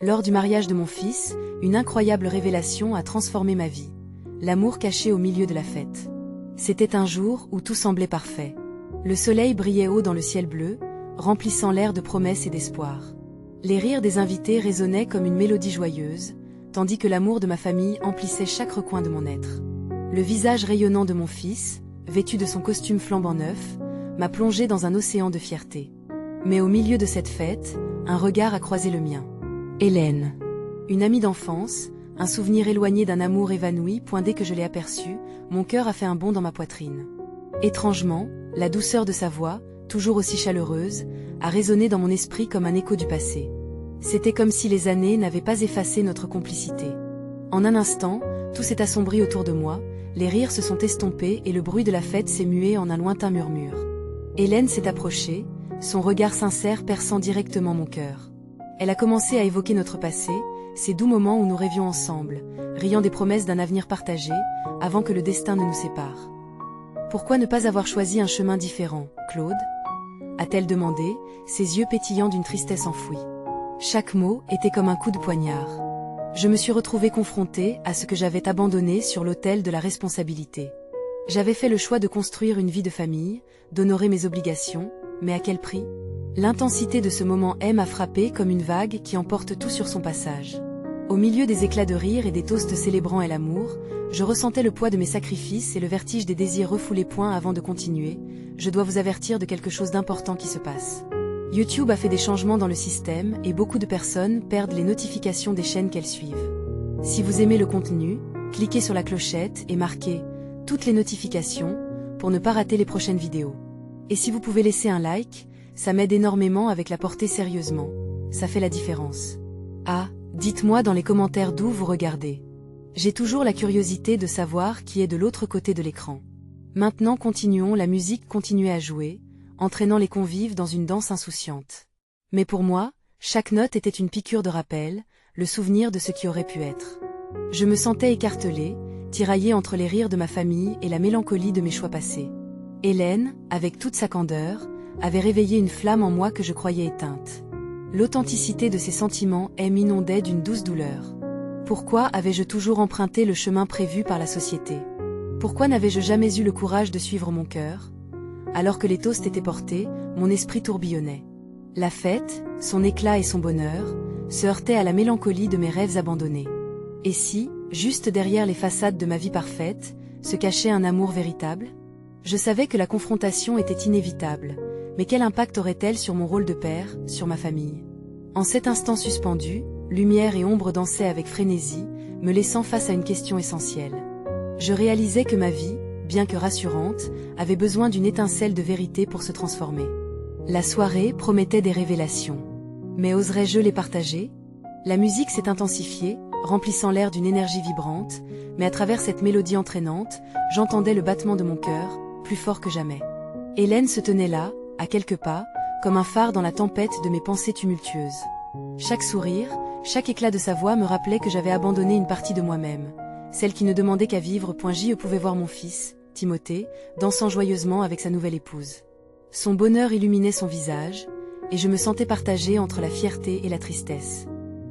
Lors du mariage de mon fils, une incroyable révélation a transformé ma vie. L'amour caché au milieu de la fête. C'était un jour où tout semblait parfait. Le soleil brillait haut dans le ciel bleu, remplissant l'air de promesses et d'espoir. Les rires des invités résonnaient comme une mélodie joyeuse, tandis que l'amour de ma famille emplissait chaque recoin de mon être. Le visage rayonnant de mon fils, vêtu de son costume flambant neuf, m'a plongé dans un océan de fierté. Mais au milieu de cette fête, un regard a croisé le mien. Hélène. Une amie d'enfance, un souvenir éloigné d'un amour évanoui. Dès que je l'ai aperçue, mon cœur a fait un bond dans ma poitrine. Étrangement, la douceur de sa voix, toujours aussi chaleureuse, a résonné dans mon esprit comme un écho du passé. C'était comme si les années n'avaient pas effacé notre complicité. En un instant, tout s'est assombri autour de moi, les rires se sont estompés et le bruit de la fête s'est mué en un lointain murmure. Hélène s'est approchée, son regard sincère perçant directement mon cœur. Elle a commencé à évoquer notre passé, ces doux moments où nous rêvions ensemble, riant des promesses d'un avenir partagé, avant que le destin ne nous sépare. Pourquoi ne pas avoir choisi un chemin différent, Claude ? A-t-elle demandé, ses yeux pétillants d'une tristesse enfouie. Chaque mot était comme un coup de poignard. Je me suis retrouvée confrontée à ce que j'avais abandonné sur l'autel de la responsabilité. J'avais fait le choix de construire une vie de famille, d'honorer mes obligations, mais à quel prix ? L'intensité de ce moment m'a frappée comme une vague qui emporte tout sur son passage. Au milieu des éclats de rire et des toasts célébrant l'amour, je ressentais le poids de mes sacrifices et le vertige des désirs refoulés. Avant de continuer, je dois vous avertir de quelque chose d'important qui se passe. YouTube a fait des changements dans le système et beaucoup de personnes perdent les notifications des chaînes qu'elles suivent. Si vous aimez le contenu, cliquez sur la clochette et marquez « Toutes les notifications » pour ne pas rater les prochaines vidéos. Et si vous pouvez laisser un like, ça m'aide énormément avec la portée sérieusement. Ça fait la différence. Ah, dites-moi dans les commentaires d'où vous regardez. J'ai toujours la curiosité de savoir qui est de l'autre côté de l'écran. Maintenant continuons, la musique continuait à jouer, entraînant les convives dans une danse insouciante. Mais pour moi, chaque note était une piqûre de rappel, le souvenir de ce qui aurait pu être. Je me sentais écartelée, tiraillée entre les rires de ma famille et la mélancolie de mes choix passés. Hélène, avec toute sa candeur, avait réveillé une flamme en moi que je croyais éteinte. L'authenticité de ses sentiments m'inondait d'une douce douleur. Pourquoi avais-je toujours emprunté le chemin prévu par la société ? Pourquoi n'avais-je jamais eu le courage de suivre mon cœur ? Alors que les toasts étaient portés, mon esprit tourbillonnait. La fête, son éclat et son bonheur, se heurtaient à la mélancolie de mes rêves abandonnés. Et si, juste derrière les façades de ma vie parfaite, se cachait un amour véritable ? Je savais que la confrontation était inévitable, mais quel impact aurait-elle sur mon rôle de père, sur ma famille ? En cet instant suspendu, lumière et ombre dansaient avec frénésie, me laissant face à une question essentielle. Je réalisais que ma vie, bien que rassurante, avait besoin d'une étincelle de vérité pour se transformer. La soirée promettait des révélations. Mais oserais-je les partager ? La musique s'est intensifiée, remplissant l'air d'une énergie vibrante, mais à travers cette mélodie entraînante, j'entendais le battement de mon cœur, plus fort que jamais. Hélène se tenait là, à quelques pas, comme un phare dans la tempête de mes pensées tumultueuses. Chaque sourire, chaque éclat de sa voix me rappelait que j'avais abandonné une partie de moi-même, celle qui ne demandait qu'à vivre. Je pouvais voir mon fils, Timothée, dansant joyeusement avec sa nouvelle épouse. Son bonheur illuminait son visage, et je me sentais partagée entre la fierté et la tristesse.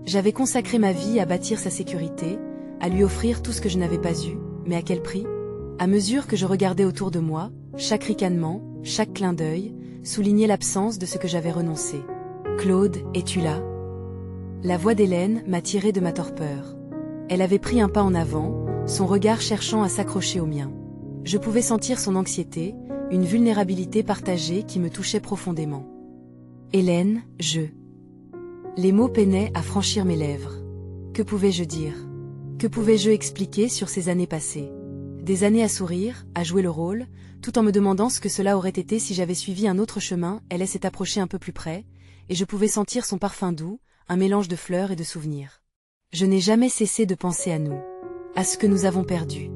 J'avais consacré ma vie à bâtir sa sécurité, à lui offrir tout ce que je n'avais pas eu, mais à quel prix ? À mesure que je regardais autour de moi, chaque ricanement, chaque clin d'œil, soulignait l'absence de ce que j'avais renoncé. « Claude, es-tu là ?» La voix d'Hélène m'a tiré de ma torpeur. Elle avait pris un pas en avant, son regard cherchant à s'accrocher au mien. Je pouvais sentir son anxiété, une vulnérabilité partagée qui me touchait profondément. « Hélène, je... » Les mots peinaient à franchir mes lèvres. Que pouvais-je dire ? Que pouvais-je expliquer sur ces années passées ? Des années à sourire, à jouer le rôle, tout en me demandant ce que cela aurait été si j'avais suivi un autre chemin. Elle s'est approchée un peu plus près, et je pouvais sentir son parfum doux, un mélange de fleurs et de souvenirs. Je n'ai jamais cessé de penser à nous, à ce que nous avons perdu.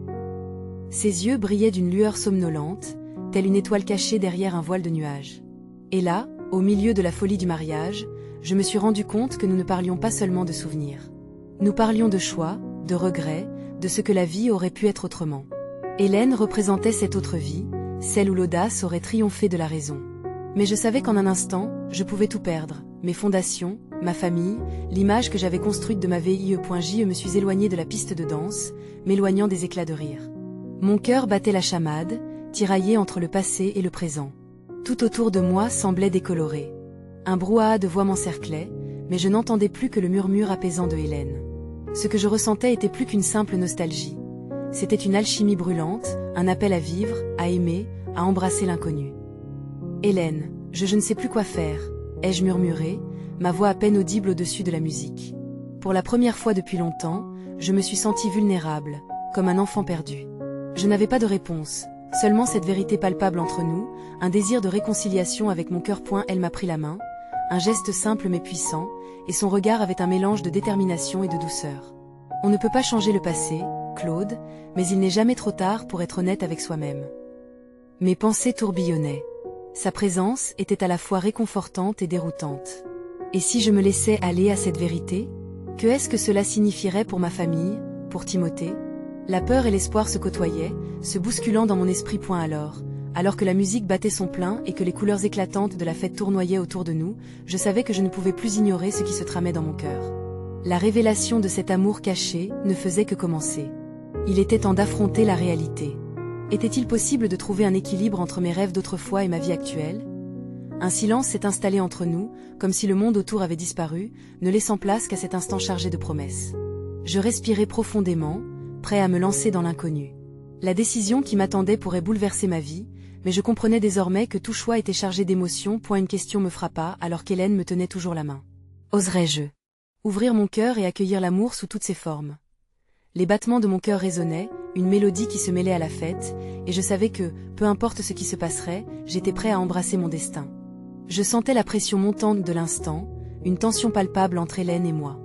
Ses yeux brillaient d'une lueur somnolente, telle une étoile cachée derrière un voile de nuages. Et là, au milieu de la folie du mariage, je me suis rendu compte que nous ne parlions pas seulement de souvenirs. Nous parlions de choix, de regrets, de ce que la vie aurait pu être autrement. Hélène représentait cette autre vie, celle où l'audace aurait triomphé de la raison. Mais je savais qu'en un instant, je pouvais tout perdre, mes fondations, ma famille, l'image que j'avais construite de ma vie.je me suis éloignée de la piste de danse, m'éloignant des éclats de rire. Mon cœur battait la chamade, tiraillé entre le passé et le présent. Tout autour de moi semblait décoloré. Un brouhaha de voix m'encerclait, mais je n'entendais plus que le murmure apaisant de Hélène. Ce que je ressentais était plus qu'une simple nostalgie. C'était une alchimie brûlante, un appel à vivre, à aimer, à embrasser l'inconnu. Hélène, je ne sais plus quoi faire, ai-je murmuré, ma voix à peine audible au-dessus de la musique. Pour la première fois depuis longtemps, je me suis sentie vulnérable, comme un enfant perdu. Je n'avais pas de réponse, seulement cette vérité palpable entre nous, un désir de réconciliation avec mon cœur. Elle m'a pris la main, un geste simple mais puissant, et son regard avait un mélange de détermination et de douceur. On ne peut pas changer le passé, Claude, mais il n'est jamais trop tard pour être honnête avec soi-même. Mes pensées tourbillonnaient. Sa présence était à la fois réconfortante et déroutante. Et si je me laissais aller à cette vérité? Que est-ce que cela signifierait pour ma famille, pour Timothée? La peur et l'espoir se côtoyaient, se bousculant dans mon esprit. Alors que la musique battait son plein et que les couleurs éclatantes de la fête tournoyaient autour de nous, je savais que je ne pouvais plus ignorer ce qui se tramait dans mon cœur. La révélation de cet amour caché ne faisait que commencer. Il était temps d'affronter la réalité. Était-il possible de trouver un équilibre entre mes rêves d'autrefois et ma vie actuelle? Un silence s'est installé entre nous, comme si le monde autour avait disparu, ne laissant place qu'à cet instant chargé de promesses. Je respirais profondément, prêt à me lancer dans l'inconnu. La décision qui m'attendait pourrait bouleverser ma vie, mais je comprenais désormais que tout choix était chargé d'émotions. Une question me frappa alors qu'Hélène me tenait toujours la main. Oserais-je ouvrir mon cœur et accueillir l'amour sous toutes ses formes? Les battements de mon cœur résonnaient, une mélodie qui se mêlait à la fête, et je savais que, peu importe ce qui se passerait, j'étais prêt à embrasser mon destin. Je sentais la pression montante de l'instant, une tension palpable entre Hélène et moi.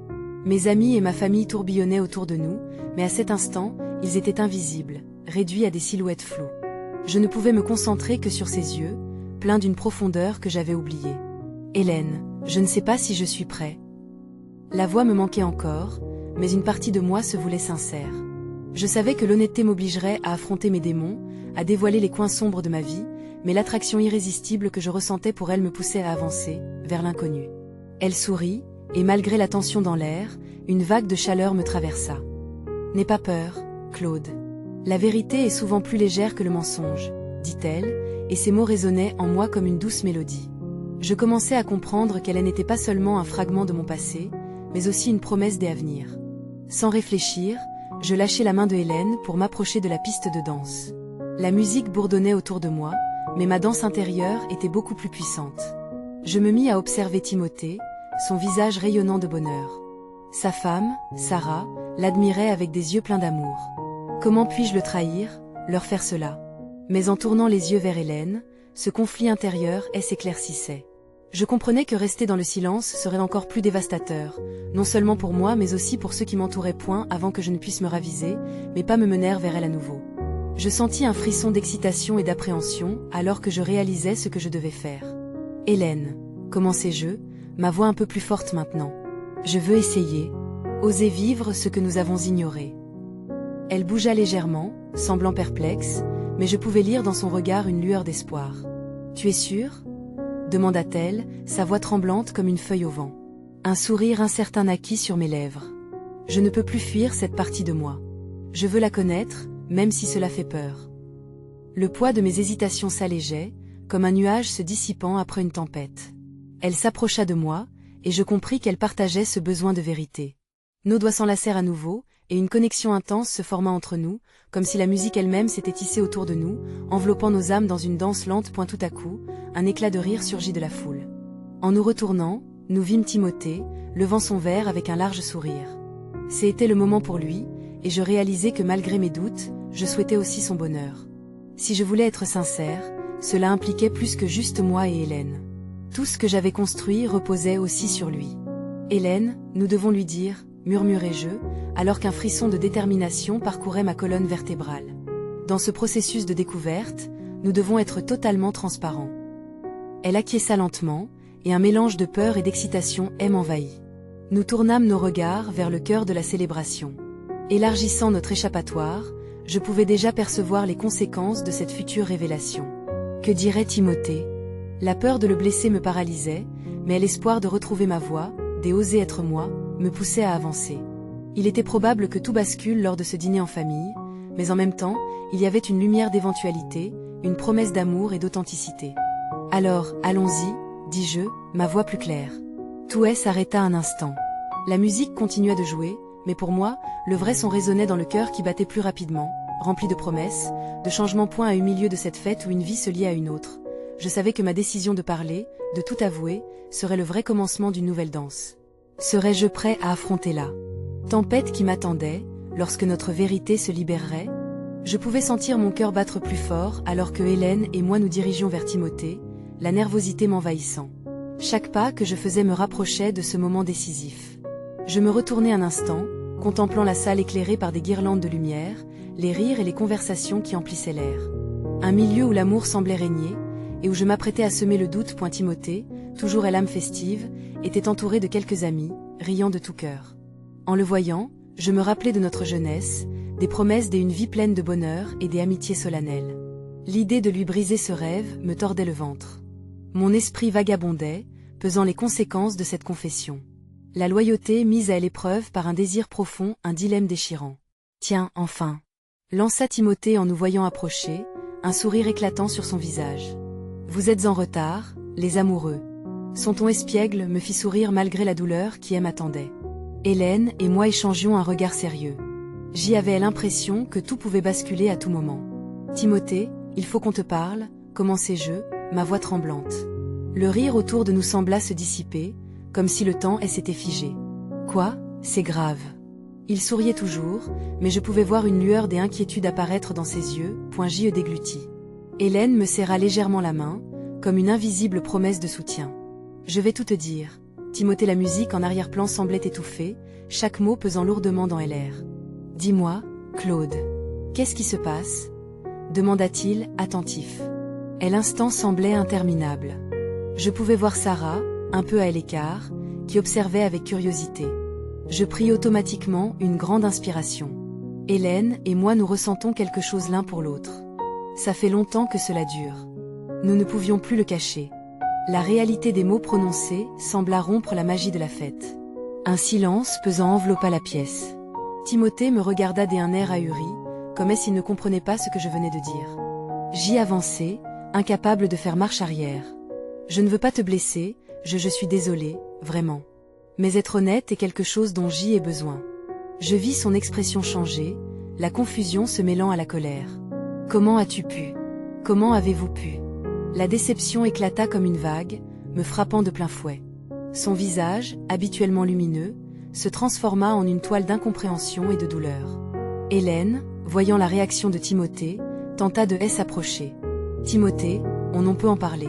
Mes amis et ma famille tourbillonnaient autour de nous, mais à cet instant, ils étaient invisibles, réduits à des silhouettes floues. Je ne pouvais me concentrer que sur ses yeux, pleins d'une profondeur que j'avais oubliée. Hélène, je ne sais pas si je suis prêt. La voix me manquait encore, mais une partie de moi se voulait sincère. Je savais que l'honnêteté m'obligerait à affronter mes démons, à dévoiler les coins sombres de ma vie, mais l'attraction irrésistible que je ressentais pour elle me poussait à avancer, vers l'inconnu. Elle sourit, et malgré la tension dans l'air, une vague de chaleur me traversa. N'aie pas peur, Claude. La vérité est souvent plus légère que le mensonge, dit-elle, et ses mots résonnaient en moi comme une douce mélodie. Je commençais à comprendre qu'elle n'était pas seulement un fragment de mon passé, mais aussi une promesse des avenirs. Sans réfléchir, je lâchai la main de Hélène pour m'approcher de la piste de danse. La musique bourdonnait autour de moi, mais ma danse intérieure était beaucoup plus puissante. Je me mis à observer Timothée, son visage rayonnant de bonheur. Sa femme, Sarah, l'admirait avec des yeux pleins d'amour. Comment puis-je le trahir, leur faire cela? Mais en tournant les yeux vers Hélène, ce conflit intérieur s'éclaircissait. Je comprenais que rester dans le silence serait encore plus dévastateur, non seulement pour moi mais aussi pour ceux qui m'entouraient. Avant que je ne puisse me raviser, mes pas me menèrent vers elle à nouveau. Je sentis un frisson d'excitation et d'appréhension alors que je réalisais ce que je devais faire. Hélène, commençai-je, ma voix un peu plus forte maintenant. Je veux essayer, oser vivre ce que nous avons ignoré. Elle bougea légèrement, semblant perplexe, mais je pouvais lire dans son regard une lueur d'espoir. Tu es sûre? Demanda-t-elle, sa voix tremblante comme une feuille au vent. Un sourire incertain naquit sur mes lèvres. Je ne peux plus fuir cette partie de moi. Je veux la connaître, même si cela fait peur. Le poids de mes hésitations s'allégeait, comme un nuage se dissipant après une tempête. Elle s'approcha de moi, et je compris qu'elle partageait ce besoin de vérité. Nos doigts s'enlacèrent à nouveau, et une connexion intense se forma entre nous, comme si la musique elle-même s'était tissée autour de nous, enveloppant nos âmes dans une danse lente. Tout à coup, un éclat de rire surgit de la foule. En nous retournant, nous vîmes Timothée, levant son verre avec un large sourire. C'était le moment pour lui, et je réalisai que malgré mes doutes, je souhaitais aussi son bonheur. Si je voulais être sincère, cela impliquait plus que juste moi et Hélène. Tout ce que j'avais construit reposait aussi sur lui. Hélène, nous devons lui dire, murmurai-je, alors qu'un frisson de détermination parcourait ma colonne vertébrale. Dans ce processus de découverte, nous devons être totalement transparents. Elle acquiesça lentement, et un mélange de peur et d'excitation m'envahit. Nous tournâmes nos regards vers le cœur de la célébration. Élargissant notre échappatoire, je pouvais déjà percevoir les conséquences de cette future révélation. Que dirait Timothée? La peur de le blesser me paralysait, mais l'espoir de retrouver ma voix, des oser être moi, me poussait à avancer. Il était probable que tout bascule lors de ce dîner en famille, mais en même temps, il y avait une lumière d'éventualité, une promesse d'amour et d'authenticité. Alors, allons-y, dis-je, ma voix plus claire. Touet s'arrêta un instant. La musique continuait de jouer, mais pour moi, le vrai son résonnait dans le cœur qui battait plus rapidement, rempli de promesses, de changements point à eu milieu de cette fête où une vie se liait à une autre. Je savais que ma décision de parler, de tout avouer, serait le vrai commencement d'une nouvelle danse. Serais-je prêt à affronter la tempête qui m'attendait, lorsque notre vérité se libérerait? Je pouvais sentir mon cœur battre plus fort alors que Hélène et moi nous dirigions vers Timothée, la nervosité m'envahissant. Chaque pas que je faisais me rapprochait de ce moment décisif. Je me retournai un instant, contemplant la salle éclairée par des guirlandes de lumière, les rires et les conversations qui emplissaient l'air. Un milieu où l'amour semblait régner, et où je m'apprêtais à semer le doute. Timothée, toujours à l'âme festive, était entouré de quelques amis, riant de tout cœur. En le voyant, je me rappelais de notre jeunesse, des promesses d'une vie pleine de bonheur et des amitiés solennelles. L'idée de lui briser ce rêve me tordait le ventre. Mon esprit vagabondait, pesant les conséquences de cette confession. La loyauté mise à l'épreuve par un désir profond, un dilemme déchirant. Tiens, enfin, lança Timothée en nous voyant approcher, un sourire éclatant sur son visage. Vous êtes en retard, les amoureux. Son ton espiègle me fit sourire malgré la douleur qui m'attendait. Hélène et moi échangions un regard sérieux. J'y avais l'impression que tout pouvait basculer à tout moment. Timothée, il faut qu'on te parle, commençai-je, ma voix tremblante. Le rire autour de nous sembla se dissiper, comme si le temps s'était figé. Quoi, c'est grave. Il souriait toujours, mais je pouvais voir une lueur d'inquiétude apparaître dans ses yeux, J.E. dégluti. Hélène me serra légèrement la main, comme une invisible promesse de soutien. Je vais tout te dire. Timothée, la musique en arrière-plan semblait étouffée, chaque mot pesant lourdement dans l'air. Dis-moi, Claude. Qu'est-ce qui se passe? Demanda-t-il, attentif. Et l'instant semblait interminable. Je pouvais voir Sarah, un peu à l'écart, qui observait avec curiosité. Je pris automatiquement une grande inspiration. Hélène et moi nous ressentons quelque chose l'un pour l'autre. Ça fait longtemps que cela dure. Nous ne pouvions plus le cacher. La réalité des mots prononcés sembla rompre la magie de la fête. Un silence pesant enveloppa la pièce. Timothée me regarda d'un air ahuri, comme s'il ne comprenait pas ce que je venais de dire. J'y avançai, incapable de faire marche arrière. Je ne veux pas te blesser, je suis désolée, vraiment. Mais être honnête est quelque chose dont j'y ai besoin. Je vis son expression changer, la confusion se mêlant à la colère. Comment as-tu pu? Comment avez-vous pu? La déception éclata comme une vague, me frappant de plein fouet. Son visage, habituellement lumineux, se transforma en une toile d'incompréhension et de douleur. Hélène, voyant la réaction de Timothée, tenta de s'approcher. Timothée, on peut en parler.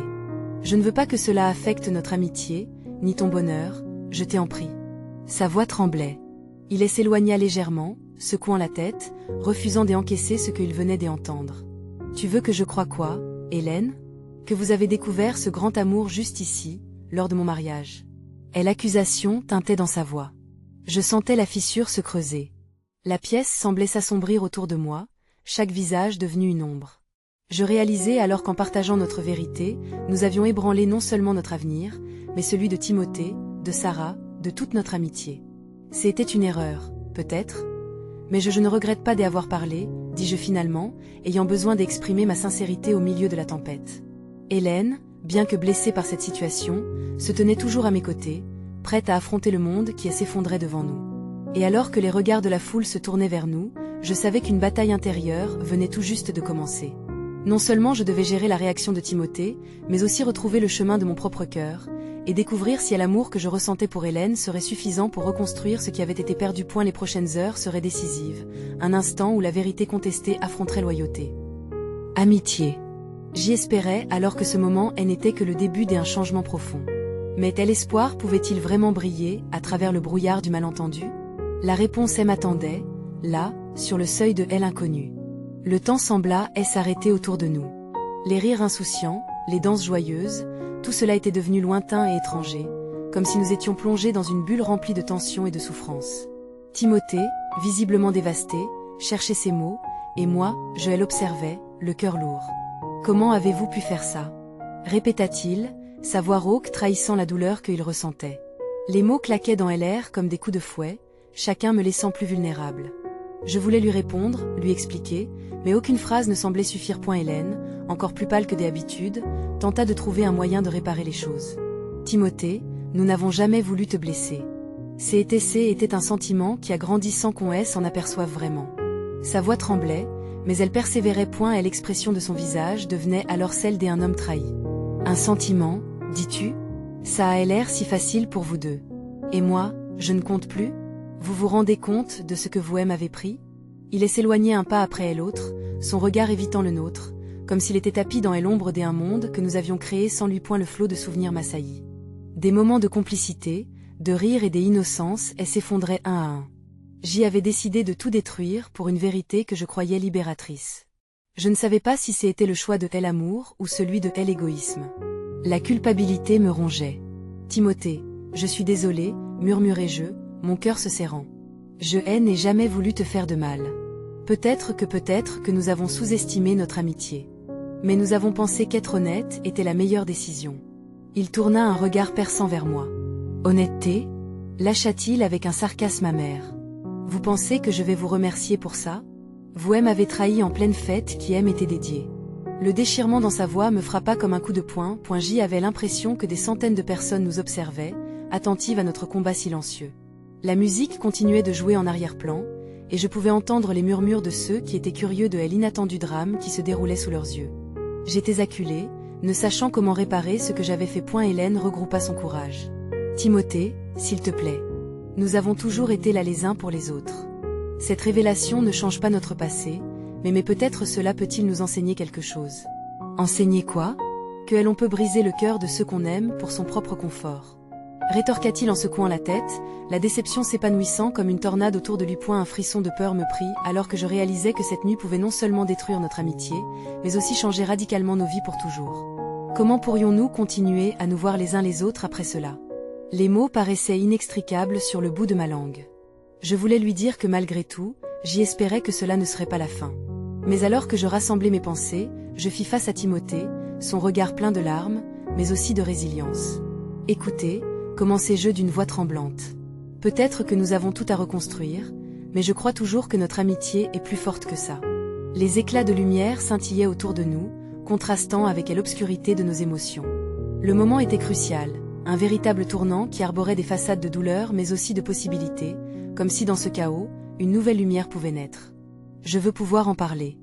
Je ne veux pas que cela affecte notre amitié, ni ton bonheur, je t'en prie. Sa voix tremblait. Il s'éloigna légèrement, secouant la tête, refusant d'encaisser ce qu'il venait d'entendre. Tu veux que je croie quoi, Hélène? Que vous avez découvert ce grand amour juste ici, lors de mon mariage. Et l'accusation teintait dans sa voix. Je sentais la fissure se creuser. La pièce semblait s'assombrir autour de moi, chaque visage devenu une ombre. Je réalisais alors qu'en partageant notre vérité, nous avions ébranlé non seulement notre avenir, mais celui de Timothée, de Sarah, de toute notre amitié. C'était une erreur, peut-être, mais je ne regrette pas d'y avoir parlé, dis-je finalement, ayant besoin d'exprimer ma sincérité au milieu de la tempête. Hélène, bien que blessée par cette situation, se tenait toujours à mes côtés, prête à affronter le monde qui s'effondrait devant nous. Et alors que les regards de la foule se tournaient vers nous, je savais qu'une bataille intérieure venait tout juste de commencer. Non seulement je devais gérer la réaction de Timothée, mais aussi retrouver le chemin de mon propre cœur, et découvrir si l'amour que je ressentais pour Hélène serait suffisant pour reconstruire ce qui avait été perdu. Les prochaines heures seraient décisives, un instant où la vérité contestée affronterait loyauté. Amitié. J'y espérais alors que ce moment n'était que le début d'un changement profond. Mais tel espoir pouvait-il vraiment briller à travers le brouillard du malentendu? La réponse m'attendait, là, sur le seuil de l'inconnu. Le temps sembla s'arrêter autour de nous. Les rires insouciants, les danses joyeuses, tout cela était devenu lointain et étranger, comme si nous étions plongés dans une bulle remplie de tension et de souffrance. Timothée, visiblement dévasté, cherchait ses mots, et moi, je l'observais, le cœur lourd. Comment avez-vous pu faire ça? Répéta-t-il, sa voix rauque trahissant la douleur qu'il ressentait. Les mots claquaient dans LR comme des coups de fouet, chacun me laissant plus vulnérable. Je voulais lui répondre, lui expliquer, mais aucune phrase ne semblait suffire. Hélène, encore plus pâle que d'habitude, tenta de trouver un moyen de réparer les choses. Timothée, nous n'avons jamais voulu te blesser. C était un sentiment qui a grandi sans qu'on s'en aperçoive vraiment. Sa voix tremblait, mais elle persévérait. Et l'expression de son visage devenait alors celle d'un homme trahi. Un sentiment, dis-tu? Ça a l'air si facile pour vous deux. Et moi, je ne compte plus? Vous vous rendez compte de ce que vous m'avez pris? Il s'éloignait un pas après l'autre, son regard évitant le nôtre, comme s'il était tapi dans l'ombre d'un monde que nous avions créé sans lui. Le flot de souvenirs m'assaillit. Des moments de complicité, de rire et d'innocence s'effondraient un à un. J'y avais décidé de tout détruire pour une vérité que je croyais libératrice. Je ne savais pas si c'était le choix de l'amour ou celui de l'égoïsme. La culpabilité me rongeait. Timothée, je suis désolé, murmurai-je, mon cœur se serrant. Je n'ai jamais voulu te faire de mal. Peut-être que nous avons sous-estimé notre amitié. Mais nous avons pensé qu'être honnête était la meilleure décision. Il tourna un regard perçant vers moi. Honnêteté? Lâcha-t-il avec un sarcasme amer. Vous pensez que je vais vous remercier pour ça? Vous m'avez trahi en pleine fête qui m'était dédiée. Le déchirement dans sa voix me frappa comme un coup de poing. J'y avais l'impression que des centaines de personnes nous observaient, attentives à notre combat silencieux. La musique continuait de jouer en arrière-plan, et je pouvais entendre les murmures de ceux qui étaient curieux de l'inattendu drame qui se déroulait sous leurs yeux. J'étais acculé, ne sachant comment réparer ce que j'avais fait. Hélène regroupa son courage. Timothée, s'il te plaît. Nous avons toujours été là les uns pour les autres. Cette révélation ne change pas notre passé, mais peut-être cela peut-il nous enseigner quelque chose. Enseigner quoi? Que l'on peut briser le cœur de ceux qu'on aime pour son propre confort. Rétorqua-t-il en secouant la tête, la déception s'épanouissant comme une tornade autour de lui. Un frisson de peur me prit alors que je réalisais que cette nuit pouvait non seulement détruire notre amitié, mais aussi changer radicalement nos vies pour toujours. Comment pourrions-nous continuer à nous voir les uns les autres après cela? Les mots paraissaient inextricables sur le bout de ma langue. Je voulais lui dire que malgré tout, j'y espérais que cela ne serait pas la fin. Mais alors que je rassemblais mes pensées, je fis face à Timothée, son regard plein de larmes, mais aussi de résilience. Écoutez, commençai-je d'une voix tremblante. Peut-être que nous avons tout à reconstruire, mais je crois toujours que notre amitié est plus forte que ça. Les éclats de lumière scintillaient autour de nous, contrastant avec l'obscurité de nos émotions. Le moment était crucial, un véritable tournant qui arborait des façades de douleur mais aussi de possibilités, comme si dans ce chaos, une nouvelle lumière pouvait naître. Je veux pouvoir en parler.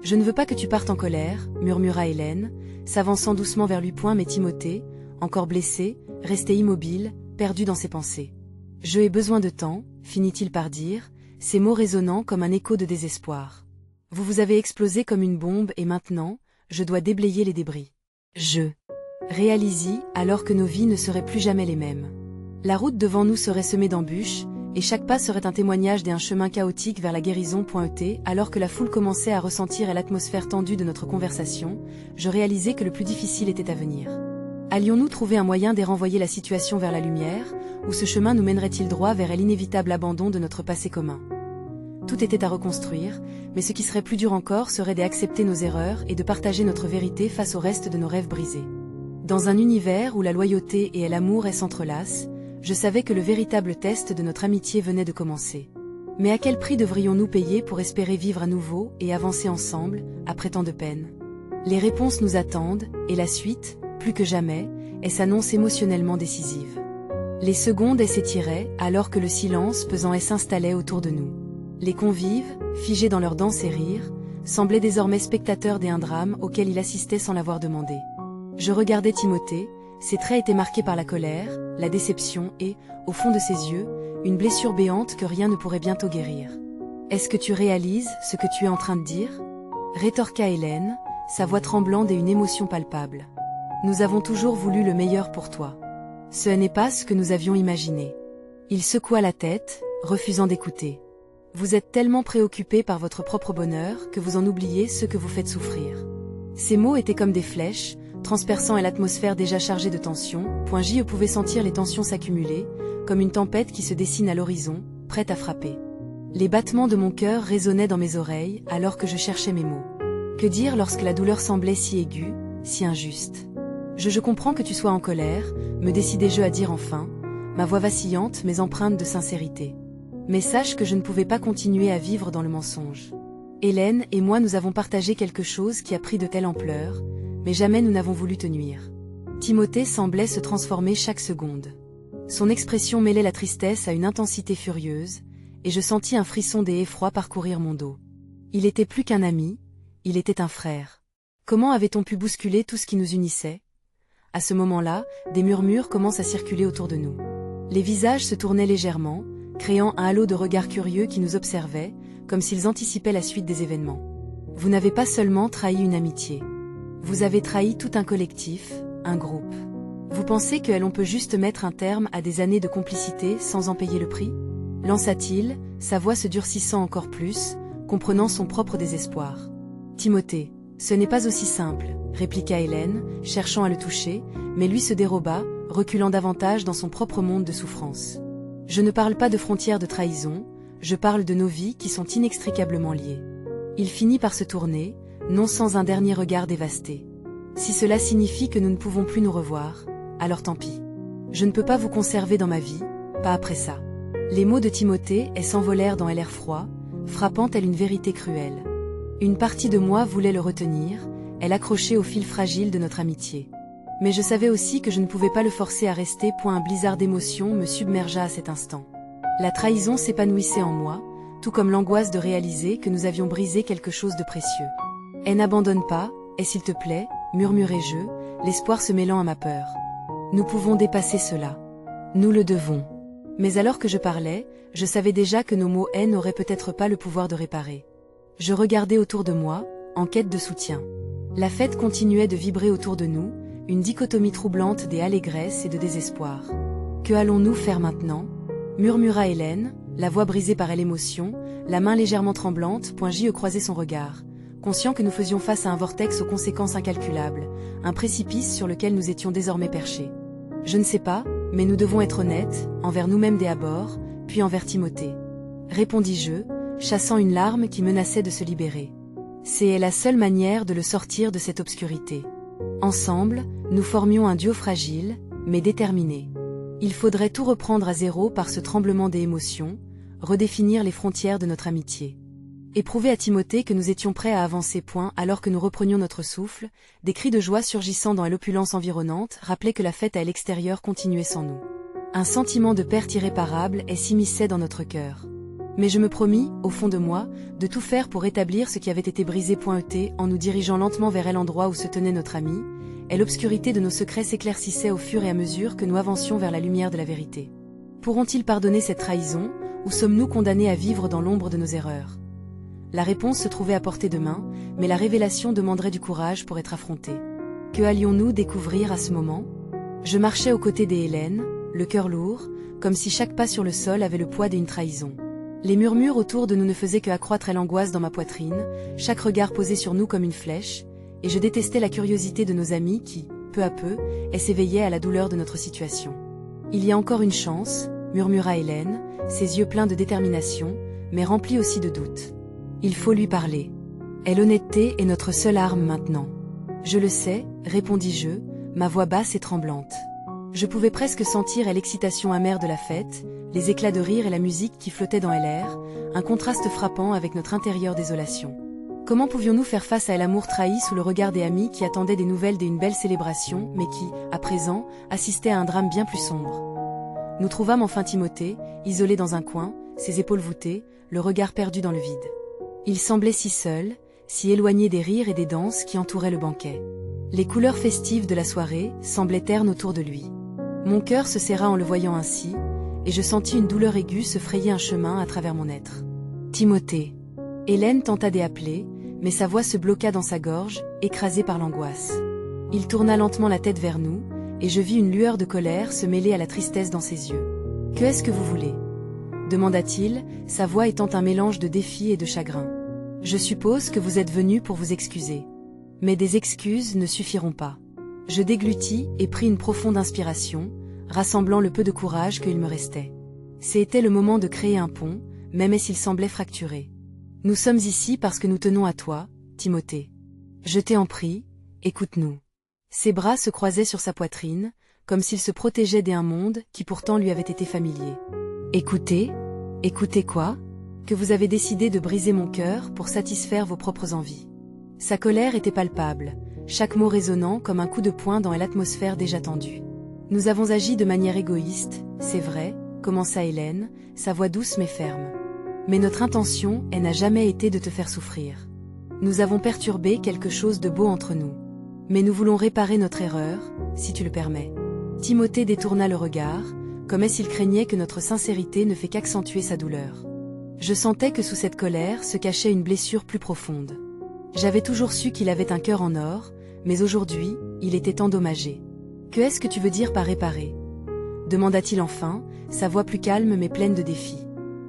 Je ne veux pas que tu partes en colère, murmura Hélène, s'avançant doucement vers lui. Mais Timothée, encore blessé, restait immobile, perdu dans ses pensées. Je ai besoin de temps, finit-il par dire, ses mots résonnant comme un écho de désespoir. Vous avez explosé comme une bombe et maintenant, je dois déblayer les débris. Je réalise alors que nos vies ne seraient plus jamais les mêmes. La route devant nous serait semée d'embûches, et chaque pas serait un témoignage d'un chemin chaotique vers la guérison. Alors que la foule commençait à ressentir l'atmosphère tendue de notre conversation, je réalisais que le plus difficile était à venir. Allions-nous trouver un moyen de renvoyer la situation vers la lumière, ou ce chemin nous mènerait-il droit vers l'inévitable abandon de notre passé commun? Tout était à reconstruire, mais ce qui serait plus dur encore serait d'accepter nos erreurs et de partager notre vérité face au reste de nos rêves brisés. Dans un univers où la loyauté et l'amour s'entrelacent, je savais que le véritable test de notre amitié venait de commencer. Mais à quel prix devrions-nous payer pour espérer vivre à nouveau et avancer ensemble, après tant de peine? Les réponses nous attendent, et la suite, plus que jamais, s'annonce émotionnellement décisive. Les secondes s'étiraient, alors que le silence pesant s'installait autour de nous. Les convives, figés dans leur danse et rire, semblaient désormais spectateurs d'un drame auquel ils assistaient sans l'avoir demandé. Je regardais Timothée, ses traits étaient marqués par la colère, la déception et, au fond de ses yeux, une blessure béante que rien ne pourrait bientôt guérir. « Est-ce que tu réalises ce que tu es en train de dire ?» rétorqua Hélène, sa voix tremblante et une émotion palpable. « Nous avons toujours voulu le meilleur pour toi. Ce n'est pas ce que nous avions imaginé. » Il secoua la tête, refusant d'écouter. « Vous êtes tellement préoccupé par votre propre bonheur que vous en oubliez ce que vous faites souffrir. » Ces mots étaient comme des flèches, transperçant l'atmosphère déjà chargée de tension. Je pouvais sentir les tensions s'accumuler, comme une tempête qui se dessine à l'horizon, prête à frapper. Les battements de mon cœur résonnaient dans mes oreilles alors que je cherchais mes mots. Que dire lorsque la douleur semblait si aiguë, si injuste? Je comprends que tu sois en colère, me décidai-je à dire enfin, ma voix vacillante mais empreinte de sincérité. Mais sache que je ne pouvais pas continuer à vivre dans le mensonge. Hélène et moi nous avons partagé quelque chose qui a pris de telle ampleur, mais jamais nous n'avons voulu te nuire. Timothée semblait se transformer chaque seconde. Son expression mêlait la tristesse à une intensité furieuse, et je sentis un frisson des effrois parcourir mon dos. Il était plus qu'un ami, il était un frère. Comment avait-on pu bousculer tout ce qui nous unissait? À ce moment-là, des murmures commencent à circuler autour de nous. Les visages se tournaient légèrement, créant un halo de regards curieux qui nous observaient, comme s'ils anticipaient la suite des événements. Vous n'avez pas seulement trahi une amitié. Vous avez trahi tout un collectif, un groupe. Vous pensez que l'on peut juste mettre un terme à des années de complicité sans en payer le prix? Lança-t-il, sa voix se durcissant encore plus, comprenant son propre désespoir. Timothée, ce n'est pas aussi simple, répliqua Hélène, cherchant à le toucher, mais lui se déroba, reculant davantage dans son propre monde de souffrance. Je ne parle pas de frontières de trahison, je parle de nos vies qui sont inextricablement liées. Il finit par se tourner, non sans un dernier regard dévasté. Si cela signifie que nous ne pouvons plus nous revoir, alors tant pis. Je ne peux pas vous conserver dans ma vie, pas après ça. Les mots de Timothée s'envolèrent dans l'air froid, frappant telle une vérité cruelle. Une partie de moi voulait le retenir, elle accrochait au fil fragile de notre amitié. Mais je savais aussi que je ne pouvais pas le forcer à rester. Un blizzard d'émotions me submergea à cet instant. La trahison s'épanouissait en moi, tout comme l'angoisse de réaliser que nous avions brisé quelque chose de précieux. « N'abandonne pas, s'il te plaît », murmurai-je, l'espoir se mêlant à ma peur. Nous pouvons dépasser cela. Nous le devons. Mais alors que je parlais, je savais déjà que nos mots n'auraient peut-être pas le pouvoir de réparer. Je regardais autour de moi, en quête de soutien. La fête continuait de vibrer autour de nous, une dichotomie troublante des allégresse et de désespoir. « Que allons-nous faire maintenant ?» murmura Hélène, la voix brisée par l'émotion, la main légèrement tremblante. J'y croisai son regard, conscient que nous faisions face à un vortex aux conséquences incalculables, un précipice sur lequel nous étions désormais perchés. Je ne sais pas, mais nous devons être honnêtes, envers nous-mêmes d'abord, puis envers Timothée. Répondis-je, chassant une larme qui menaçait de se libérer. C'est la seule manière de le sortir de cette obscurité. Ensemble, nous formions un duo fragile, mais déterminé. Il faudrait tout reprendre à zéro par ce tremblement des émotions, redéfinir les frontières de notre amitié. Éprouver à Timothée que nous étions prêts à avancer. Alors que nous reprenions notre souffle, des cris de joie surgissant dans l'opulence environnante rappelaient que la fête à l'extérieur continuait sans nous. Un sentiment de perte irréparable s'immisçait dans notre cœur. Mais je me promis, au fond de moi, de tout faire pour rétablir ce qui avait été brisé. En nous dirigeant lentement vers l'endroit où se tenait notre ami, l'obscurité de nos secrets s'éclaircissait au fur et à mesure que nous avancions vers la lumière de la vérité. Pourront-ils pardonner cette trahison, ou sommes-nous condamnés à vivre dans l'ombre de nos erreurs? La réponse se trouvait à portée de main, mais la révélation demanderait du courage pour être affrontée. Que allions-nous découvrir à ce moment? Je marchais aux côtés des Hélène, le cœur lourd, comme si chaque pas sur le sol avait le poids d'une trahison. Les murmures autour de nous ne faisaient que accroître l'angoisse dans ma poitrine, chaque regard posé sur nous comme une flèche, et je détestais la curiosité de nos amis qui, peu à peu, s'éveillaient à la douleur de notre situation. « Il y a encore une chance », murmura Hélène, ses yeux pleins de détermination, mais remplis aussi de doute. « Il faut lui parler. L'honnêteté est notre seule arme maintenant. »« Je le sais », répondis-je, ma voix basse et tremblante. Je pouvais presque sentir l'excitation amère de la fête, les éclats de rire et la musique qui flottaient dans l'air, un contraste frappant avec notre intérieure désolation. Comment pouvions-nous faire face à l'amour trahi sous le regard des amis qui attendaient des nouvelles d'une belle célébration, mais qui, à présent, assistaient à un drame bien plus sombre? Nous trouvâmes enfin Timothée, isolé dans un coin, ses épaules voûtées, le regard perdu dans le vide. Il semblait si seul, si éloigné des rires et des danses qui entouraient le banquet. Les couleurs festives de la soirée semblaient ternes autour de lui. Mon cœur se serra en le voyant ainsi, et je sentis une douleur aiguë se frayer un chemin à travers mon être. Timothée. Hélène tenta d'appeler, mais sa voix se bloqua dans sa gorge, écrasée par l'angoisse. Il tourna lentement la tête vers nous, et je vis une lueur de colère se mêler à la tristesse dans ses yeux. « Que est-ce que vous voulez ?» demanda-t-il, sa voix étant un mélange de défi et de chagrin. « Je suppose que vous êtes venu pour vous excuser. Mais des excuses ne suffiront pas. » Je déglutis et pris une profonde inspiration, rassemblant le peu de courage qu'il me restait. C'était le moment de créer un pont, même s'il semblait fracturé. Nous sommes ici parce que nous tenons à toi, Timothée. Je t'en prie, écoute-nous. Ses bras se croisaient sur sa poitrine, comme s'il se protégeait d'un monde qui pourtant lui avait été familier. Écoutez? Écoutez quoi? Que vous avez décidé de briser mon cœur pour satisfaire vos propres envies. Sa colère était palpable, chaque mot résonnant comme un coup de poing dans l'atmosphère déjà tendue. Nous avons agi de manière égoïste, c'est vrai, commença Hélène, sa voix douce mais ferme. Mais notre intention, elle n'a jamais été de te faire souffrir. Nous avons perturbé quelque chose de beau entre nous. Mais nous voulons réparer notre erreur, si tu le permets. Timothée détourna le regard, comme s'il craignait que notre sincérité ne fait qu'accentuer sa douleur. Je sentais que sous cette colère se cachait une blessure plus profonde. J'avais toujours su qu'il avait un cœur en or, mais aujourd'hui, il était endommagé. Que est-ce que tu veux dire par réparer? Demanda-t-il enfin, sa voix plus calme mais pleine de défi.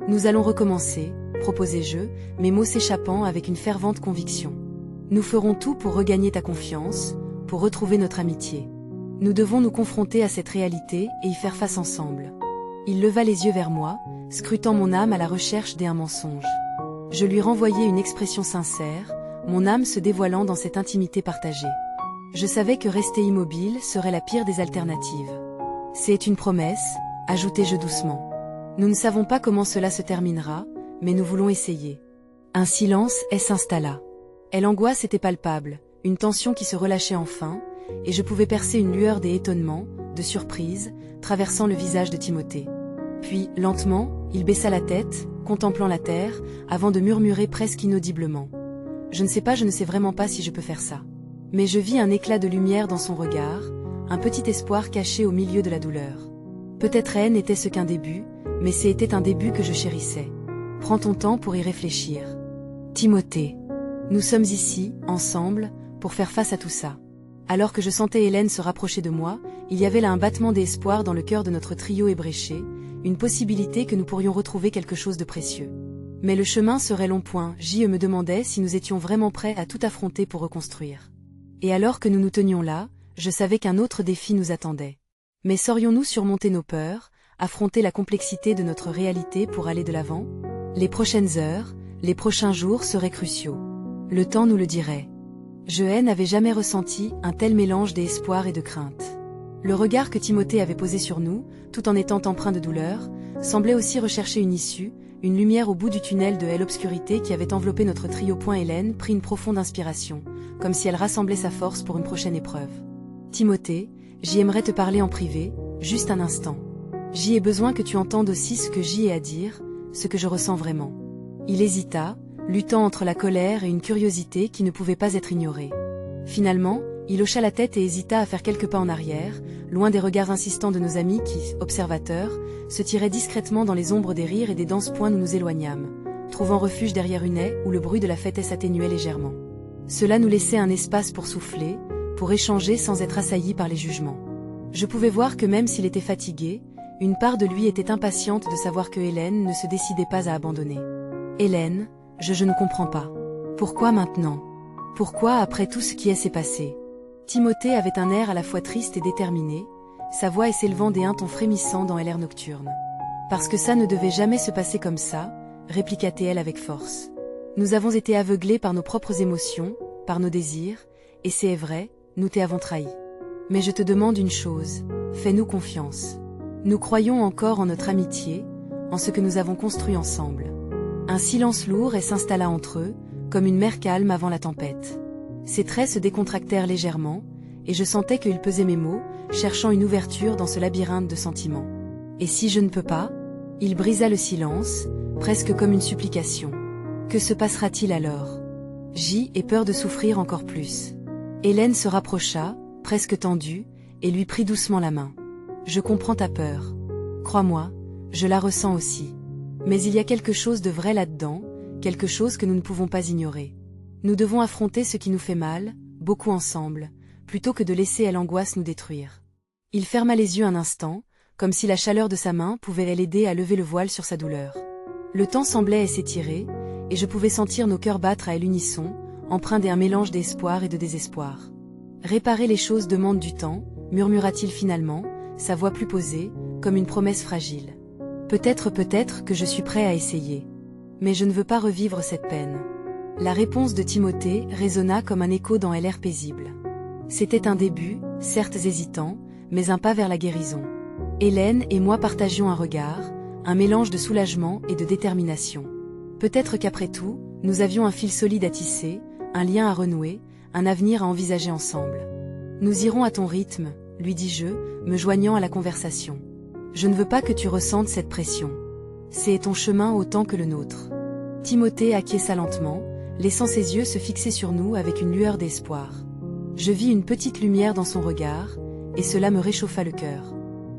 Nous allons recommencer, proposai-je, mes mots s'échappant avec une fervente conviction. Nous ferons tout pour regagner ta confiance, pour retrouver notre amitié. Nous devons nous confronter à cette réalité et y faire face ensemble. Il leva les yeux vers moi, scrutant mon âme à la recherche d'un mensonge. Je lui renvoyai une expression sincère, mon âme se dévoilant dans cette intimité partagée. Je savais que rester immobile serait la pire des alternatives. C'est une promesse, ajoutai-je doucement. Nous ne savons pas comment cela se terminera, mais nous voulons essayer. Un silence s'installa. L'angoisse était palpable, une tension qui se relâchait enfin, et je pouvais percer une lueur d'étonnement, de surprise, traversant le visage de Timothée. Puis, lentement, il baissa la tête, contemplant la terre, avant de murmurer presque inaudiblement. Je ne sais vraiment pas si je peux faire ça. Mais je vis un éclat de lumière dans son regard, un petit espoir caché au milieu de la douleur. Peut-être elle n'était ce qu'un début, mais c'était un début que je chérissais. Prends ton temps pour y réfléchir. Timothée. Nous sommes ici, ensemble, pour faire face à tout ça. Alors que je sentais Hélène se rapprocher de moi, il y avait là un battement d'espoir dans le cœur de notre trio ébréché, une possibilité que nous pourrions retrouver quelque chose de précieux. Mais le chemin serait long. Je me demandais si nous étions vraiment prêts à tout affronter pour reconstruire. Et alors que nous nous tenions là, je savais qu'un autre défi nous attendait. Mais saurions-nous surmonter nos peurs, affronter la complexité de notre réalité pour aller de l'avant? Les heures, les prochains jours seraient cruciaux. Le temps nous le dirait. Je n'avais jamais ressenti un tel mélange d'espoir et de crainte. Le regard que Timothée avait posé sur nous, tout en étant empreint de douleur, semblait aussi rechercher une issue, une lumière au bout du tunnel de l'obscurité qui avait enveloppé notre trio. Hélène prit une profonde inspiration, comme si elle rassemblait sa force pour une prochaine épreuve. J'aimerais te parler en privé, juste un instant. J'ai besoin que tu entendes aussi ce que j'ai à dire, ce que je ressens vraiment. Il hésita, luttant entre la colère et une curiosité qui ne pouvait pas être ignorée. Finalement, il hocha la tête et hésita à faire quelques pas en arrière, loin des regards insistants de nos amis qui, observateurs, se tiraient discrètement dans les ombres des rires et des danses. Nous nous éloignâmes, trouvant refuge derrière une haie où le bruit de la fête s'atténuait légèrement. Cela nous laissait un espace pour souffler, pour échanger sans être assaillis par les jugements. Je pouvais voir que même s'il était fatigué, une part de lui était impatiente de savoir que Hélène ne se décidait pas à abandonner. Hélène, je ne comprends pas. Pourquoi maintenant? Pourquoi après tout ce qui s'est passé? Timothée avait un air à la fois triste et déterminé, sa voix s'élevant d'un ton frémissant dans l'air nocturne. Parce que ça ne devait jamais se passer comme ça, répliqua-t-elle avec force. Nous avons été aveuglés par nos propres émotions, par nos désirs, et c'est vrai, nous t'avons trahi. Mais je te demande une chose, fais-nous confiance. Nous croyons encore en notre amitié, en ce que nous avons construit ensemble. Un silence lourd s'installa entre eux, comme une mer calme avant la tempête. Ses traits se décontractèrent légèrement, et je sentais qu'il pesait mes mots, cherchant une ouverture dans ce labyrinthe de sentiments. Et si je ne peux pas? Il brisa le silence, presque comme une supplication. Que se passera-t-il alors? J'ai peur de souffrir encore plus. Hélène se rapprocha, presque tendue, et lui prit doucement la main. Je comprends ta peur. Crois-moi, je la ressens aussi. Mais il y a quelque chose de vrai là-dedans, quelque chose que nous ne pouvons pas ignorer. Nous devons affronter ce qui nous fait mal, beaucoup ensemble, plutôt que de laisser l'angoisse nous détruire. Il ferma les yeux un instant, comme si la chaleur de sa main pouvait l'aider à lever le voile sur sa douleur. Le temps semblait s'étirer, et je pouvais sentir nos cœurs battre à l'unisson, empreints d'un mélange d'espoir et de désespoir. Réparer les choses demande du temps, murmura-t-il finalement, sa voix plus posée, comme une promesse fragile. Peut-être que je suis prêt à essayer. Mais je ne veux pas revivre cette peine. La réponse de Timothée résonna comme un écho dans l'air paisible. C'était un début, certes hésitant, mais un pas vers la guérison. Hélène et moi partagions un regard, un mélange de soulagement et de détermination. Peut-être qu'après tout, nous avions un fil solide à tisser, un lien à renouer, un avenir à envisager ensemble. Nous irons à ton rythme, lui dis-je, me joignant à la conversation. Je ne veux pas que tu ressentes cette pression. C'est ton chemin autant que le nôtre. Timothée acquiesça lentement, laissant ses yeux se fixer sur nous avec une lueur d'espoir. Je vis une petite lumière dans son regard, et cela me réchauffa le cœur.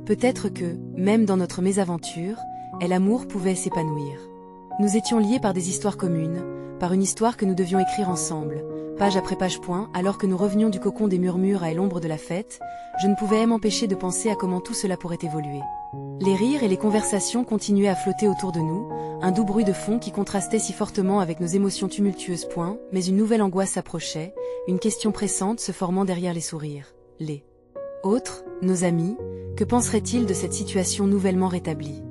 Peut-être que, même dans notre mésaventure, l'amour pouvait s'épanouir. Nous étions liés par des histoires communes, par une histoire que nous devions écrire ensemble, page après page point, alors que nous revenions du cocon des murmures à l'ombre de la fête, je ne pouvais m'empêcher de penser à comment tout cela pourrait évoluer. Les rires et les conversations continuaient à flotter autour de nous, un doux bruit de fond qui contrastait si fortement avec nos émotions tumultueuses. Mais une nouvelle angoisse s'approchait, une question pressante se formant derrière les sourires. Les autres, nos amis, que penseraient-ils de cette situation nouvellement rétablie?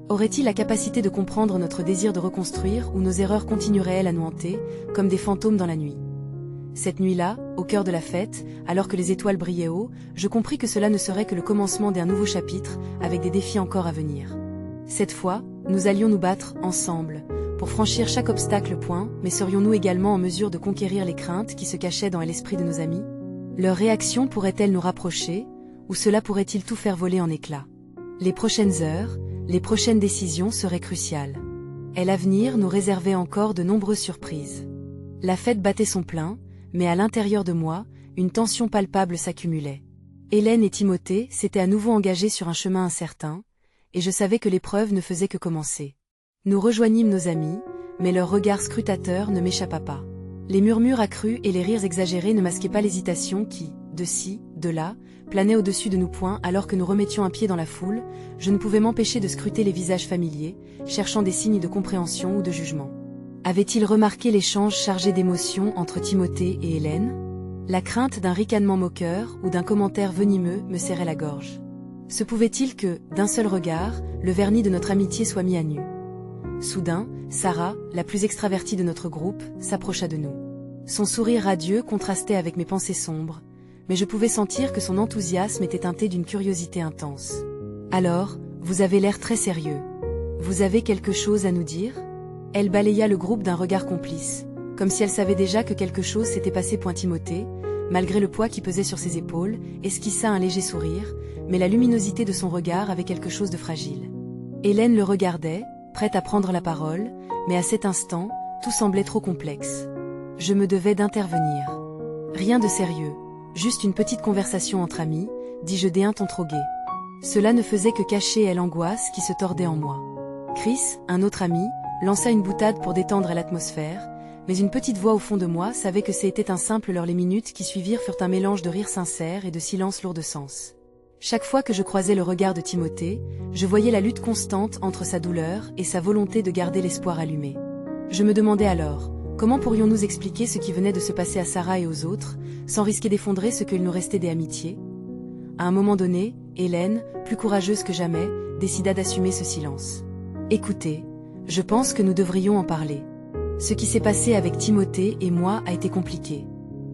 Auraient-ils la capacité de comprendre notre désir de reconstruire ou nos erreurs continueraient-elles à nous hanter, comme des fantômes dans la nuit? Cette nuit-là, au cœur de la fête, alors que les étoiles brillaient haut, je compris que cela ne serait que le commencement d'un nouveau chapitre, avec des défis encore à venir. Cette fois, nous allions nous battre, ensemble, pour franchir chaque obstacle. Mais serions-nous également en mesure de conquérir les craintes qui se cachaient dans l'esprit de nos amis? Leur réaction pourrait-elle nous rapprocher, ou cela pourrait-il tout faire voler en éclats? Les prochaines heures, les prochaines décisions seraient cruciales. Et l'avenir nous réservait encore de nombreuses surprises. La fête battait son plein, mais à l'intérieur de moi, une tension palpable s'accumulait. Hélène et Timothée s'étaient à nouveau engagés sur un chemin incertain, et je savais que l'épreuve ne faisait que commencer. Nous rejoignîmes nos amis, mais leur regard scrutateur ne m'échappa pas. Les murmures accrus et les rires exagérés ne masquaient pas l'hésitation qui, de ci, de là, planait au-dessus de nous. Alors que nous remettions un pied dans la foule, je ne pouvais m'empêcher de scruter les visages familiers, cherchant des signes de compréhension ou de jugement. Avait-il remarqué l'échange chargé d'émotions entre Timothée et Hélène? La crainte d'un ricanement moqueur ou d'un commentaire venimeux me serrait la gorge. Se pouvait-il que, d'un seul regard, le vernis de notre amitié soit mis à nu? Soudain, Sarah, la plus extravertie de notre groupe, s'approcha de nous. Son sourire radieux contrastait avec mes pensées sombres, mais je pouvais sentir que son enthousiasme était teinté d'une curiosité intense. Alors, vous avez l'air très sérieux. Vous avez quelque chose à nous dire? Elle balaya le groupe d'un regard complice, comme si elle savait déjà que quelque chose s'était passé. Timothée, malgré le poids qui pesait sur ses épaules, esquissa un léger sourire, mais la luminosité de son regard avait quelque chose de fragile. Hélène le regardait, prête à prendre la parole, mais à cet instant, tout semblait trop complexe. Je me devais d'intervenir. Rien de sérieux, juste une petite conversation entre amis, dis-je d'un ton trop gai. Cela ne faisait que cacher l'angoisse qui se tordait en moi. Chris, un autre ami, lança une boutade pour détendre l'atmosphère, mais une petite voix au fond de moi savait que c'était un simple leurre. Les minutes qui suivirent furent un mélange de rires sincères et de silence lourd de sens. Chaque fois que je croisais le regard de Timothée, je voyais la lutte constante entre sa douleur et sa volonté de garder l'espoir allumé. Je me demandais alors, comment pourrions-nous expliquer ce qui venait de se passer à Sarah et aux autres, sans risquer d'effondrer ce qu'il nous restait des amitiés? À un moment donné, Hélène, plus courageuse que jamais, décida d'assumer ce silence. Écoutez, je pense que nous devrions en parler. Ce qui s'est passé avec Timothée et moi a été compliqué.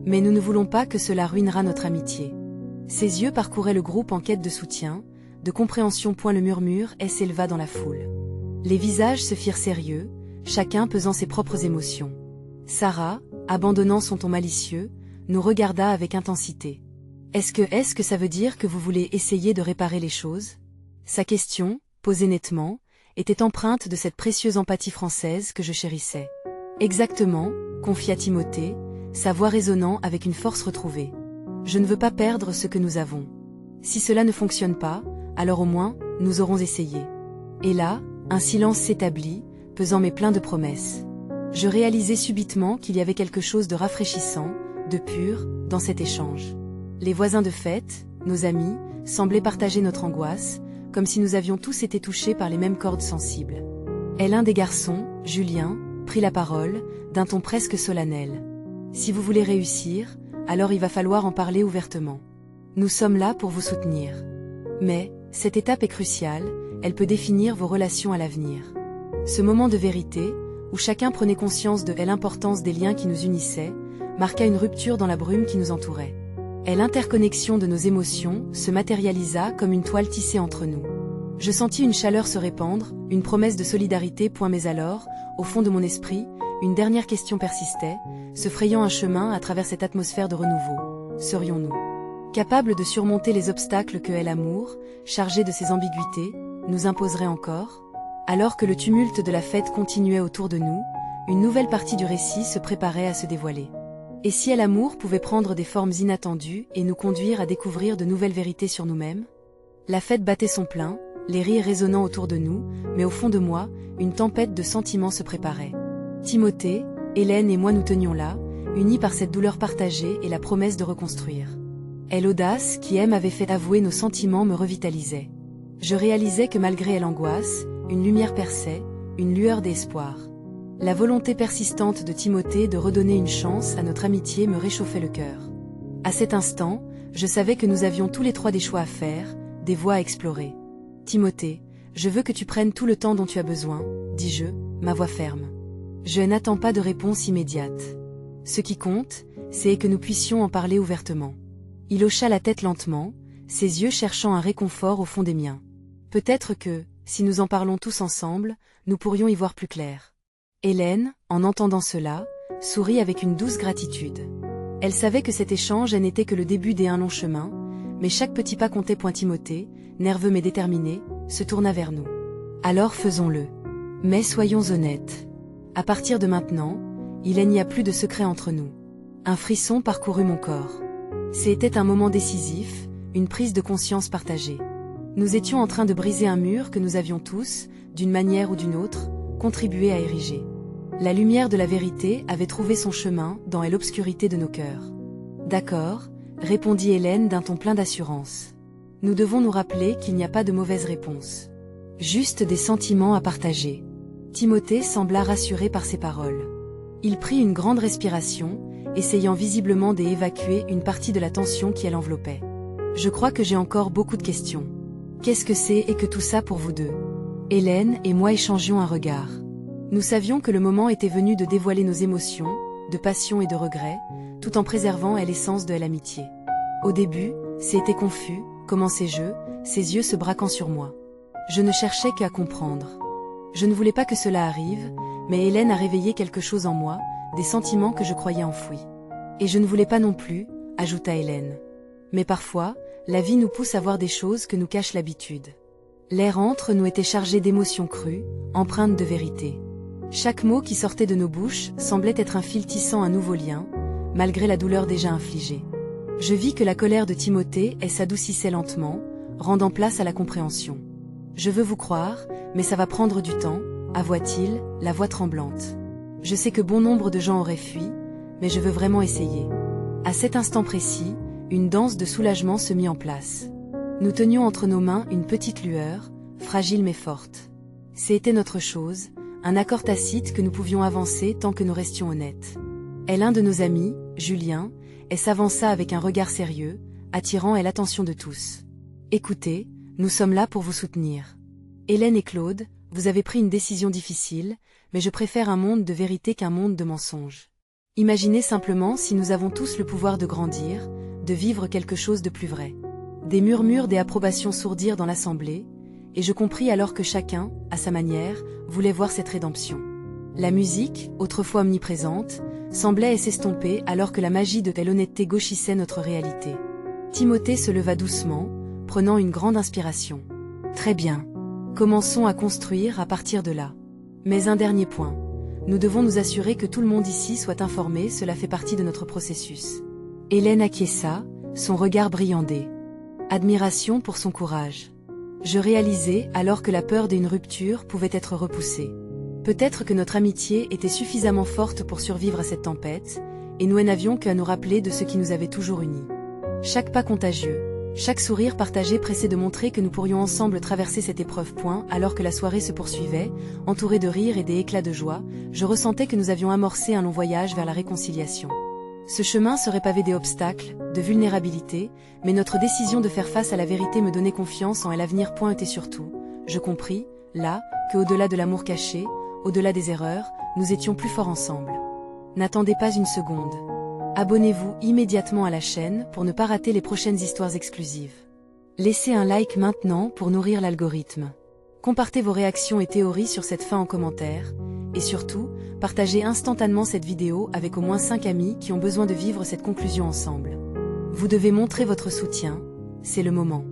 Mais nous ne voulons pas que cela ruinera notre amitié. Ses yeux parcouraient le groupe en quête de soutien, de compréhension. Le murmure s'éleva dans la foule. Les visages se firent sérieux, chacun pesant ses propres émotions. Sarah, abandonnant son ton malicieux, nous regarda avec intensité. Est-ce que ça veut dire que vous voulez essayer de réparer les choses? Sa question, posée nettement, était empreinte de cette précieuse empathie française que je chérissais. Exactement, confia Timothée, sa voix résonnant avec une force retrouvée. Je ne veux pas perdre ce que nous avons. Si cela ne fonctionne pas, alors au moins, nous aurons essayé. Et là, un silence s'établit, pesant mais plein de promesses. Je réalisais subitement qu'il y avait quelque chose de rafraîchissant, de pur, dans cet échange. Les voisins de fête, nos amis, semblaient partager notre angoisse, comme si nous avions tous été touchés par les mêmes cordes sensibles. Et l'un des garçons, Julien, prit la parole, d'un ton presque solennel. Si vous voulez réussir, alors il va falloir en parler ouvertement. Nous sommes là pour vous soutenir. Mais, cette étape est cruciale, elle peut définir vos relations à l'avenir. Ce moment de vérité, où chacun prenait conscience de l'importance des liens qui nous unissaient, marqua une rupture dans la brume qui nous entourait. Et l'interconnexion de nos émotions se matérialisa comme une toile tissée entre nous. Je sentis une chaleur se répandre, une promesse de solidarité. Mais alors, au fond de mon esprit, une dernière question persistait, se frayant un chemin à travers cette atmosphère de renouveau. Serions-nous capables de surmonter les obstacles que est l'amour, chargé de ses ambiguïtés, nous imposerait encore? Alors que le tumulte de la fête continuait autour de nous, une nouvelle partie du récit se préparait à se dévoiler. Et si l'amour pouvait prendre des formes inattendues et nous conduire à découvrir de nouvelles vérités sur nous-mêmes? La fête battait son plein, les rires résonnant autour de nous, mais au fond de moi, une tempête de sentiments se préparait. Timothée, Hélène et moi nous tenions là, unis par cette douleur partagée et la promesse de reconstruire. Et l'audace qui m'avait fait avouer nos sentiments me revitalisait. Je réalisais que malgré l'angoisse, une lumière perçait, une lueur d'espoir. La volonté persistante de Timothée de redonner une chance à notre amitié me réchauffait le cœur. À cet instant, je savais que nous avions tous les trois des choix à faire, des voies à explorer. Timothée, je veux que tu prennes tout le temps dont tu as besoin, dis-je, ma voix ferme. Je n'attends pas de réponse immédiate. Ce qui compte, c'est que nous puissions en parler ouvertement. Il hocha la tête lentement, ses yeux cherchant un réconfort au fond des miens. Peut-être que, si nous en parlons tous ensemble, nous pourrions y voir plus clair. Hélène, en entendant cela, sourit avec une douce gratitude. Elle savait que cet échange n'était que le début d'un long chemin, mais chaque petit pas comptait. Timothée, nerveux mais déterminé, se tourna vers nous. Alors faisons-le. Mais soyons honnêtes. À partir de maintenant, il n'y a plus de secret entre nous. Un frisson parcourut mon corps. C'était un moment décisif, une prise de conscience partagée. Nous étions en train de briser un mur que nous avions tous, d'une manière ou d'une autre, contribué à ériger. La lumière de la vérité avait trouvé son chemin dans l'obscurité de nos cœurs. D'accord, répondit Hélène d'un ton plein d'assurance. Nous devons nous rappeler qu'il n'y a pas de mauvaise réponse. Juste des sentiments à partager. Timothée sembla rassuré par ces paroles. Il prit une grande respiration, essayant visiblement d'évacuer une partie de la tension qui l'enveloppait. Je crois que j'ai encore beaucoup de questions. Qu'est-ce que c'est que tout ça pour vous deux? Hélène et moi échangions un regard. Nous savions que le moment était venu de dévoiler nos émotions, de passion et de regret, tout en préservant l'essence de l'amitié. Au début, c'était confus, commençais-je, ses yeux se braquant sur moi. Je ne cherchais qu'à comprendre. Je ne voulais pas que cela arrive, mais Hélène a réveillé quelque chose en moi, des sentiments que je croyais enfouis. Et je ne voulais pas non plus, ajouta Hélène. Mais parfois, la vie nous pousse à voir des choses que nous cache l'habitude. L'air entre nous était chargé d'émotions crues, empreintes de vérité. Chaque mot qui sortait de nos bouches semblait être un fil tissant un nouveau lien, malgré la douleur déjà infligée. Je vis que la colère de Timothée s'adoucissait lentement, rendant place à la compréhension. Je veux vous croire, mais ça va prendre du temps, avoua-t-il, la voix tremblante. Je sais que bon nombre de gens auraient fui, mais je veux vraiment essayer. À cet instant précis, une danse de soulagement se mit en place. Nous tenions entre nos mains une petite lueur, fragile mais forte. C'était notre chose, un accord tacite que nous pouvions avancer tant que nous restions honnêtes. Et l'un de nos amis, Julien, s'avança avec un regard sérieux, attirant l'attention de tous. Écoutez, nous sommes là pour vous soutenir. Hélène et Claude, vous avez pris une décision difficile, mais je préfère un monde de vérité qu'un monde de mensonges. Imaginez simplement si nous avons tous le pouvoir de grandir, de vivre quelque chose de plus vrai. Des murmures d'approbation sourdirent dans l'assemblée, et je compris alors que chacun, à sa manière, voulait voir cette rédemption. La musique, autrefois omniprésente, semblait s'estomper alors que la magie de l'honnêteté gauchissait notre réalité. Timothée se leva doucement, prenant une grande inspiration. Très bien. Commençons à construire à partir de là. Mais un dernier point. Nous devons nous assurer que tout le monde ici soit informé, cela fait partie de notre processus. Hélène acquiesça, son regard brillantait. Admiration pour son courage. Je réalisais alors que la peur d'une rupture pouvait être repoussée. Peut-être que notre amitié était suffisamment forte pour survivre à cette tempête, et nous n'avions qu'à nous rappeler de ce qui nous avait toujours unis. Chaque pas contagieux, chaque sourire partagé pressait de montrer que nous pourrions ensemble traverser cette épreuve. Alors que la soirée se poursuivait, entourée de rires et des éclats de joie, je ressentais que nous avions amorcé un long voyage vers la réconciliation. Ce chemin serait pavé d'obstacles, de vulnérabilité, mais notre décision de faire face à la vérité me donnait confiance en l'avenir. Et surtout, je compris, là, qu'au-delà de l'amour caché, au-delà des erreurs, nous étions plus forts ensemble. N'attendez pas une seconde. Abonnez-vous immédiatement à la chaîne pour ne pas rater les prochaines histoires exclusives. Laissez un like maintenant pour nourrir l'algorithme. Compartez vos réactions et théories sur cette fin en commentaire. Et surtout, partagez instantanément cette vidéo avec au moins 5 amis qui ont besoin de vivre cette conclusion ensemble. Vous devez montrer votre soutien, c'est le moment.